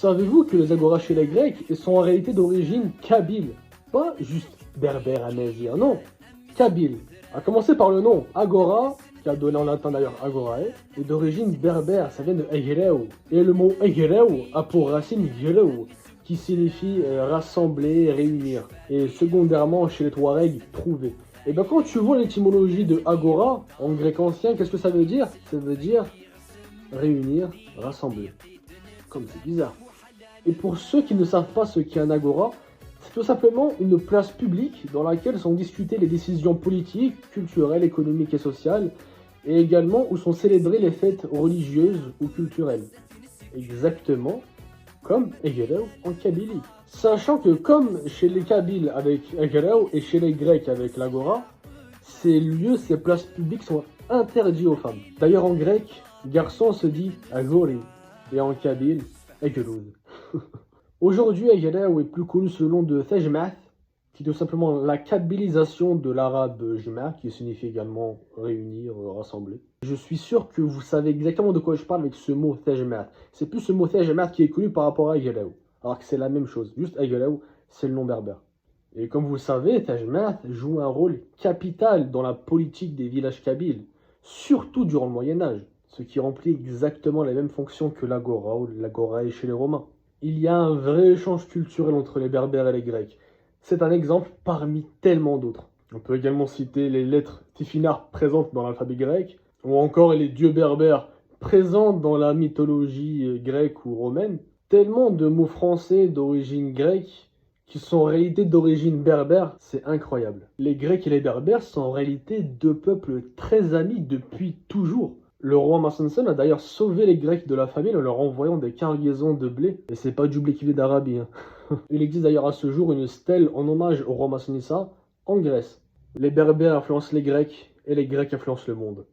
Savez-vous que les agoras chez les Grecs sont en réalité d'origine kabyle? Pas juste berbère amazigh, non, kabyle. A commencer par le nom agora, qui a donné en latin d'ailleurs agorae, est d'origine berbère, ça vient de egreu. Et le mot egreu a pour racine greu, qui signifie rassembler, réunir. Et secondairement chez les Touaregs, trouver. Et bien quand tu vois l'étymologie de agora, en grec ancien, qu'est-ce que ça veut dire? Ça veut dire réunir, rassembler. Comme c'est bizarre. Et pour ceux qui ne savent pas ce qu'est un agora, c'est tout simplement une place publique dans laquelle sont discutées les décisions politiques, culturelles, économiques et sociales, et également où sont célébrées les fêtes religieuses ou culturelles. Exactement comme Egereu en Kabylie. Sachant que comme chez les Kabyles avec Egereu et chez les Grecs avec l'agora, ces lieux, ces places publiques sont interdits aux femmes. D'ailleurs en grec, garçon se dit agori, et en kabyle, egerud. Aujourd'hui, Egereu est plus connu sous le nom de Tejmath, qui est tout simplement la kabylisation de l'arabe jma, qui signifie également réunir, rassembler. Je suis sûr que vous savez exactement de quoi je parle avec ce mot Tejmath. C'est plus ce mot Tejmath qui est connu par rapport à Egereu, alors que c'est la même chose, juste Egereu, c'est le nom berbère. Et comme vous le savez, Tejmath joue un rôle capital dans la politique des villages kabyles, surtout durant le Moyen-Âge, ce qui remplit exactement les mêmes fonctions que l'agora ou l'agora chez les Romains. Il y a un vrai échange culturel entre les Berbères et les Grecs. C'est un exemple parmi tellement d'autres. On peut également citer les lettres tiffinards présentes dans l'alphabet grec, ou encore les dieux berbères présents dans la mythologie grecque ou romaine. Tellement de mots français d'origine grecque qui sont en réalité d'origine berbère, c'est incroyable. Les Grecs et les Berbères sont en réalité deux peuples très amis depuis toujours. Le roi Massinissa a d'ailleurs sauvé les Grecs de la famine en leur envoyant des cargaisons de blé. Et c'est pas du blé qui vient d'Arabie. Il existe d'ailleurs à ce jour une stèle en hommage au roi Massinissa en Grèce. Les Berbères influencent les Grecs et les Grecs influencent le monde.